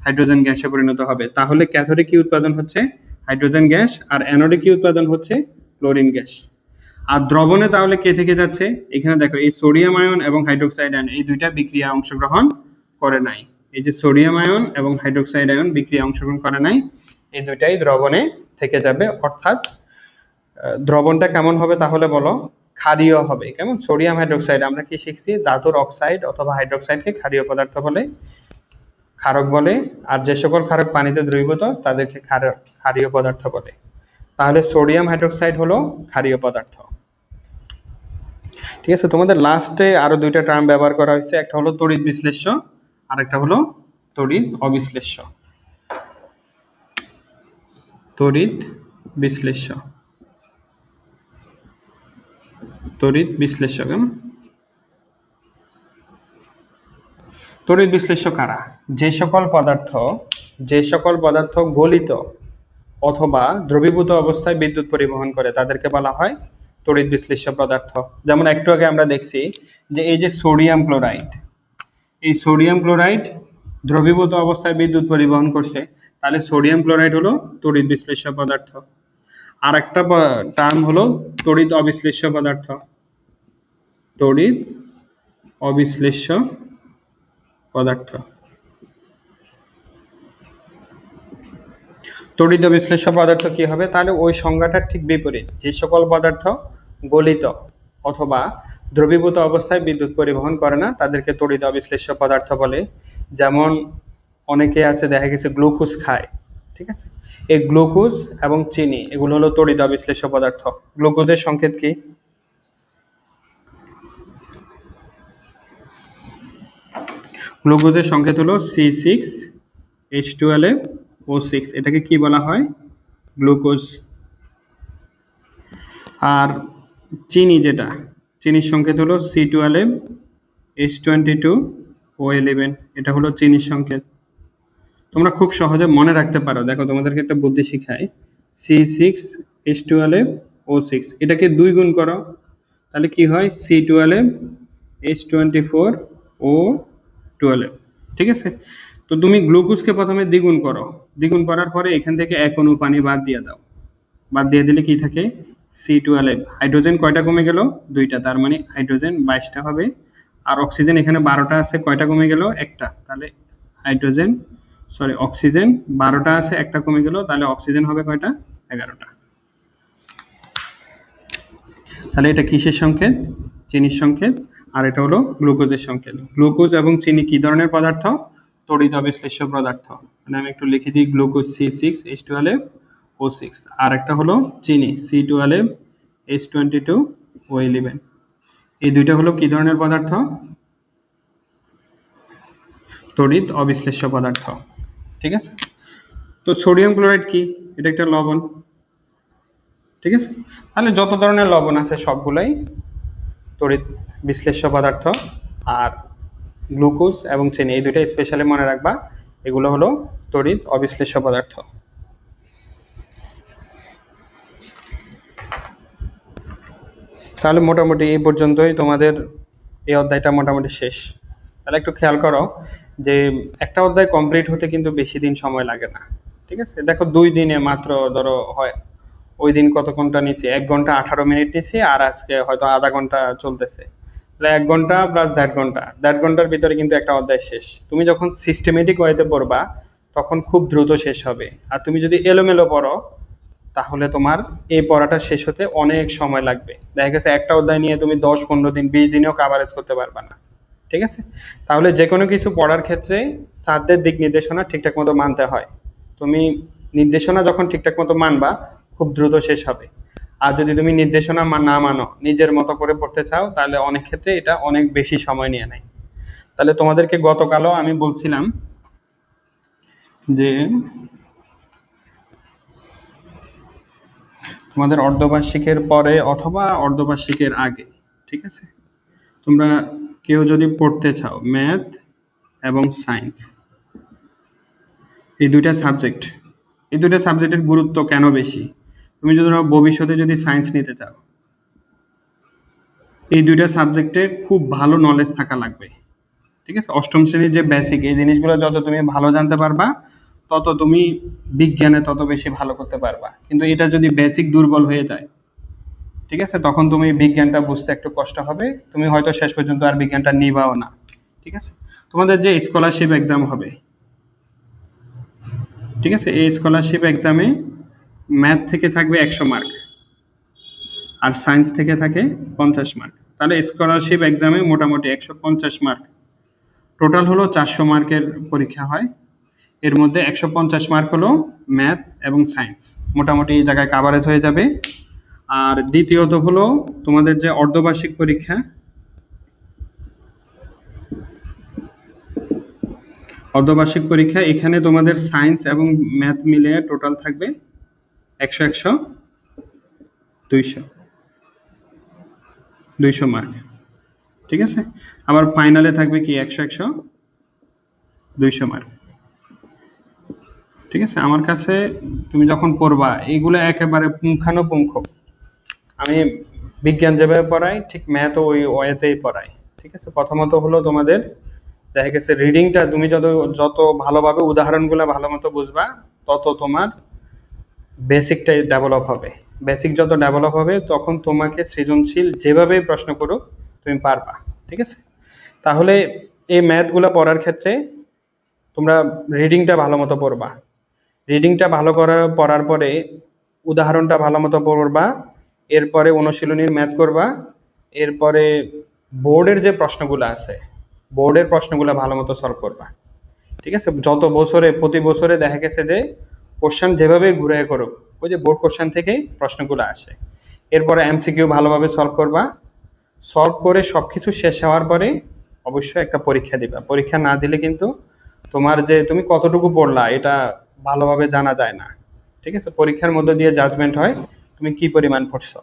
হাইড্রোজেন গ্যাসে পরিণত হবে। তাহলে ক্যাথোডে কি উৎপাদন হচ্ছে? Hydrogen gas. আর অ্যানোডে কি উৎপাদন হচ্ছে? Chlorine gas. আর দ্রবণে তাহলে কে থেকে যাচ্ছে? এখানে দেখো এই সোডিয়াম আয়ন এবং হাইড্রোক্সাইড আয়ন এই দুইটা বিক্রিয়া অংশগ্রহণ করে নাই। এই যে সোডিয়াম আয়ন এবং হাইড্রোক্সাইড আয়ন বিক্রিয়া অংশগ্রহণ করে নাই, এই দুইটাই দ্রবণে থেকে যাবে। অর্থাৎ দ্রবণটা কেমন হবে তাহলে বলো? ক্ষারীয় হবে। কেমন? সোডিয়াম হাইড্রোক্সাইড আমরা কি শিখছি? ধাতুর অক্সাইড অথবা হাইড্রোক্সাইডকে ক্ষারীয় পদার্থ বলে, ক্ষারক বলে। আর যে সকল ক্ষারক পানিতে দ্রবীভূত তাদেরকে ক্ষারীয় পদার্থ বলে। তাহলে সোডিয়াম হাইড্রোক্সাইড হলো ক্ষারীয় পদার্থ। ঠিক আছে, তোমাদের লাস্টে আরো দুইটা টার্ম ব্যবহার করা হয়েছে, একটা হলো তড়িৎ বিশ্লেষ্য আর একটা হলো তড়িৎ অবিশ্লেষ্য। তড়িৎ বিশ্লেষ্য, তড়িৎ বিশ্লেষ্য। কেমন? তড়িৎ বিশ্লেষ্য কারা? যে সকল পদার্থ গলিত অথবা দ্রবীভূত অবস্থায় বিদ্যুৎ পরিবহন করে তাদেরকে বলা হয় তড়িৎ বিশ্লেষ্য পদার্থ। যেমন একটু আগে আমরা দেখছি যে এই যে সোডিয়াম ক্লোরাইড, এই সোডিয়াম ক্লোরাইড দ্রবীভূত অবস্থায় বিদ্যুৎ পরিবহন করছে, তাহলে সোডিয়াম ক্লোরাইড হলো তড়িৎ বিশ্লেষ্য পদার্থ। আর একটা টার্ম হলো তড়িৎ অবিশ্লেষ্য পদার্থ। তড়িৎ অবিশ্লেষ্য পদার্থ। তড়িৎ অবিশ্লেষ্য পদার্থ কি হবে? তাহলে ওই সংজ্ঞাটার ঠিক বিপরীত। যে সকল পদার্থ গলিত অথবা দ্রবীভূত অবস্থায় বিদ্যুৎ পরিবহন করে না তাদেরকে তড়িৎ অবিশ্লেষ্য পদার্থ বলে। যেমন অনেকে আছে দেখা গেছে গ্লুকোজ খায়, ঠিক আছে, এই গ্লুকোজ এবং চিনি এগুলো হলো তড়িৎ অবিশ্লেষ্য পদার্থ। গ্লুকোজের সংকেত কি? গ্লুকোজের সংকেত হলো C6H12O6। এটাকে কি বলা হয়? গ্লুকোজ। আর চিনি, যেটা চিনির সংকেত হলো C12H22O11। এটা হলো চিনির সংকেত। তোমরা খুব সহজে মনে রাখতে পারো। দেখো তোমাদেরকে একটা বুদ্ধি শিখাই। C6H12O6 এটাকে 2 গুণ করো, তাহলে কি হয়? C12H24O12। ঠিক আছে, তো তুমি গ্লুকোজকে প্রথমে দ্বিগুণ করো, দ্বিগুণ করার পরে এখান থেকে 1 অণু পানি বাদ দিয়ে দাও। বাদ দিয়ে দিলে কি থাকে? C12। হাইড্রোজেন কয়টা কমে গেল? 2টা, তার মানে হাইড্রোজেন 22টা হবে। আর অক্সিজেন এখানে 12টা আছে, কয়টা কমে গেল? একটা, তাহলে অক্সিজেন 12টা আছে, একটা কমে গেল, তাহলে অক্সিজেন হবে কয়টা? 11টা। তাহলে এটা কিসের সংকেত? চিনির সংকেত। আর এটা হলো গ্লুকোজের সংকেত। গ্লুকোজ এবং চিনি কি ধরনের পদার্থ? তড়িৎ অবিশ্লেষ্য পদার্থ। মানে আমি একটু লিখে দিই, গ্লুকোজ C6H12O6, আর একটা হলো চিনি C12H22O11। এই দুইটা হলো কি ধরনের পদার্থ? তড়িৎ অবিশ্লেষ্য পদার্থ। ঠিক আছে, তো সোডিয়াম ক্লোরাইড কি? এটা একটা লবণ। ঠিক আছে, তাহলে যত ধরনের লবণ আছে সবগুলাই তড়িৎ বিশ্লেষ্য পদার্থ। আর গ্লুকোজ এবং চিনি এই দুইটা স্পেশালি মনে রাখবা, এগুলো হলো তড়িৎ অবিশ্লেষ্য পদার্থ। তাহলে মোটামুটি এই পর্যন্তই তোমাদের এই অধ্যায়টা মোটামুটি শেষ। তাহলে একটু খেয়াল করো যে একটা অধ্যায় কমপ্লিট হতে কিন্তু বেশি দিন সময় লাগে না। ঠিক আছে, দেখো 2 দিনে মাত্র ধরো হয়, ওই দিন কত ঘন্টা নিচ্ছি? 1 ঘন্টা 18 মিনিট নিচ্ছি, আর আজকে হয়তো আধা ঘন্টা চলতেছে, তাহলে 1 ঘন্টা প্লাস 1.5 ঘন্টা, 1.5 ঘন্টার ভিতরে কিন্তু একটা অধ্যায় শেষ। তুমি যখন সিস্টেমেটিক ওয়েতে পড়বা তখন খুব দ্রুত শেষ হবে। আর তুমি যদি এলোমেলো পড়ো তাহলে তোমার এই পড়াটা শেষ হতে অনেক সময় লাগবে। দেখা গেছে একটা অধ্যায় নিয়ে তুমি 10-15 দিন 20 দিনেও কভারেজ করতে পারবে না। ঠিক আছে, তাহলে যে কোনো কিছু পড়ার ক্ষেত্রে স্যারদের দিক নির্দেশনা ঠিকঠাক মতো মানতে হয়। তুমি নির্দেশনা যখন ঠিকঠাক মতো মানবা খুব দ্রুত শেষ হবে। আর যদি তুমি নির্দেশনা না মানো, নিজের মতো করে পড়তে চাও, তাহলে অনেক ক্ষেত্রে এটা অনেক বেশি সময় নিয়ে নেয়। তাহলে তোমাদেরকে গতকালও আমি বলছিলাম যে তোমাদের অর্ধবার্ষিকের পরে অথবা অর্ধবার্ষিকের আগে, ঠিক আছে, তোমরা কেউ যদি পড়তে চাও ম্যাথ এবং সায়েন্স, এই দুইটা সাবজেক্টের গুরুত্ব কেন বেশি? তুমি যদি ভবিষ্যতে যদি সায়েন্স নিতে চাও, এই দুইটা সাবজেক্টে খুব ভালো নলেজ থাকা লাগবে। ঠিক আছে, অষ্টম শ্রেণীর যে বেসিক, এই জিনিসগুলো যত তুমি ভালো জানতে পারবা তত তুমি বিজ্ঞানে তত বেশি ভালো করতে পারবা। কিন্তু এটা যদি বেসিক দুর্বল হয়ে যায়, ঠিক আছে, তখন তুমি বিজ্ঞানটা বুঝতে একটু কষ্ট হবে, তুমি হয়তো শেষ পর্যন্ত আর বিজ্ঞানটা নিবাও না। ঠিক আছে, তোমাদের যে স্কলারশিপ এক্সাম হবে, ঠিক আছে, এই স্কলারশিপ এক্সামে ম্যাথ থেকে থাকবে 100 মার্ক আর সায়েন্স থেকে থাকে 50 মার্ক। তাহলে স্কলারশিপ এক্সামে মোটামুটি 150 মার্ক, টোটাল হলো 400 মার্কের পরীক্ষা হয়। এর মধ্যে 150 মার্ক হলো ম্যাথ এবং সায়েন্স, মোটামুটি এই জায়গায় কাভারেজ হয়ে যাবে। আর দ্বিতীয়ত হলো তোমাদের যে অর্ধবার্ষিক পরীক্ষা, অর্ধবার্ষিক পরীক্ষা এখানে তোমাদের সায়েন্স এবং ম্যাথ মিলে টোটাল থাকবে 100 100 200 মার্ক। ঠিক আছে, আবার ফাইনালে থাকবে কি 100 100 200 মার্ক। ঠিক আছে, আমার কাছে তুমি যখন পড়বা এইগুলো একেবারে পুঙ্খানুপুঙ্খ, আমি বিজ্ঞান যেভাবে পড়াই ঠিক ম্যাথও ওই ওয়েতেই পড়াই। ঠিক আছে, প্রথমত হলো তোমাদের দেখা গেছে রিডিংটা তুমি যত যত ভালোভাবে উদাহরণগুলো ভালো মতো বুঝবা, তত তোমার বেসিকটাই ডেভেলপ হবে। বেসিক যত ডেভেলপ হবে তখন তোমাকে সৃজনশীল যেভাবে প্রশ্ন করো তুমি পারবা। ঠিক আছে, তাহলে এই ম্যাথগুলো পড়ার ক্ষেত্রে তোমরা রিডিংটা ভালো মতো পড়বা, রিডিংটা ভালো পড়ার পরে উদাহরণটা ভালো মতো পড়বা, এরপরে অনুশীলনীর ম্যাথ করবা, এরপরে বোর্ডের যে প্রশ্নগুলো আছে বোর্ডের প্রশ্নগুলো ভালো মতো সলভ করবা। ঠিক আছে, যত বছরে প্রতি বছরে দেখা গেছে যে কোশ্চেন যেভাবে ঘুরে করো ওই যে বোর্ড কোশ্চেন থেকেই প্রশ্নগুলো আসে। এরপরে এমসিকিউ ভালোভাবে সলভ করবা, সলভ করে সব কিছু শেষ হওয়ার পরে অবশ্যই একটা পরীক্ষা দিবা। পরীক্ষা না দিলে কিন্তু তোমার যে তুমি কতটুকু পড়লা এটা ভালোভাবে জানা যায় না। ঠিক আছে, পরীক্ষার মধ্যে দিয়ে জাজমেন্ট হয় তুমি কি পরিমাণ পড়ছো।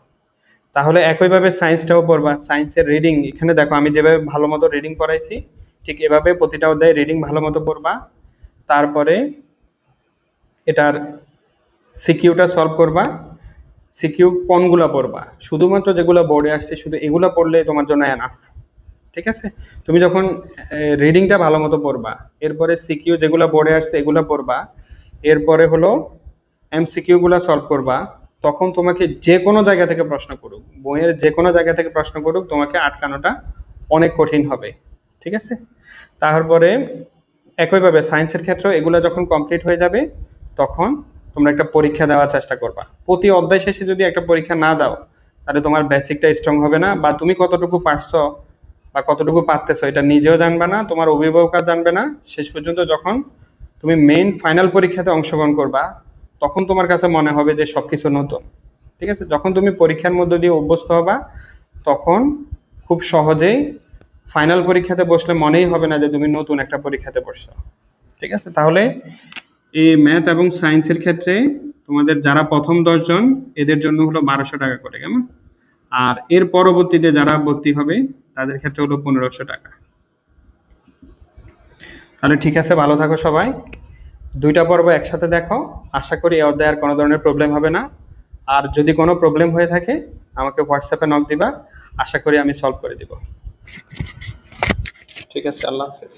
তাহলে একইভাবে সায়েন্সটাও পড়বা, সায়েন্সের রিডিং এখানে দেখো আমি যেভাবে ভালো মতো রিডিং পড়াইছি ঠিক এভাবে প্রতিটা অধ্যায়ে রিডিং ভালো মতো পড়বা, তারপরে এটার সিকিউটা সলভ করবা। সিকিউ কোনগুলো পড়বা, শুধুমাত্র যেগুলো বোর্ডে আসছে শুধু এগুলো পড়লে তোমার জন্য এনাফ। ঠিক আছে, তুমি যখন রিডিংটা ভালো মতো পড়বা, এরপরে সিকিউ যেগুলো বোর্ডে আসছে এগুলো পড়বা, এরপরে হলো এমসিকিউগুলো সলভ করবা, তখন তোমাকে যে কোনো জায়গা থেকে প্রশ্ন করুক, বইয়ের যে কোনো জায়গা থেকে প্রশ্ন করুক, তোমাকে আটকানোটা অনেক কঠিন হবে। ঠিক আছে, তারপরে একইভাবে সায়েন্সের ক্ষেত্রে এগুলো যখন কমপ্লিট হয়ে যাবে তখন তোমরা একটা পরীক্ষা দেওয়ার চেষ্টা করবা। প্রতি অধ্যায় শেষে যদি একটা পরীক্ষা না দাও তাহলে তোমার বেসিকটা স্ট্রং হবে না, বা তুমি কতটুকু পারছো বা কতটুকু পারতেছো এটা নিজেও জানবে না, তোমার অভিভাবকরা জানবে না। শেষ পর্যন্ত যখন তুমি মেইন ফাইনাল পরীক্ষাতে অংশগ্রহণ করবা তখন তোমার কাছে মনে হবে যে সবকিছু নতুন। ঠিক আছে, যখন তুমি পরীক্ষার মধ্য দিয়ে অভ্যস্ত হবা তখন খুব সহজেই ফাইনাল পরীক্ষাতে বসলে মনেই হবে না যে তুমি নতুন একটা পরীক্ষাতে বসছো। ঠিক আছে, তাহলে এই ম্যাথ এবং সায়েন্সের ক্ষেত্রে তোমাদের যারা প্রথম 10 জন এদের জন্য হলো 1200 টাকা করে, কেমন? আর এর পরবর্তীতে যারা ভর্তি হবে তাদের ক্ষেত্রে হলো 1500 টাকা। তাহলে ঠিক আছে, ভালো থাকো সবাই, দুইটা পর্ব একসাথে দেখো। আশা করি এই অধ্যায়ে আর কোনো ধরনের প্রবলেম হবে না। আর যদি কোনো প্রবলেম হয়ে থাকে আমাকে হোয়াটসঅ্যাপে নক দিবা, আশা করি আমি সলভ করে দিব। ঠিক আছে, আল্লাহ হাফেজ।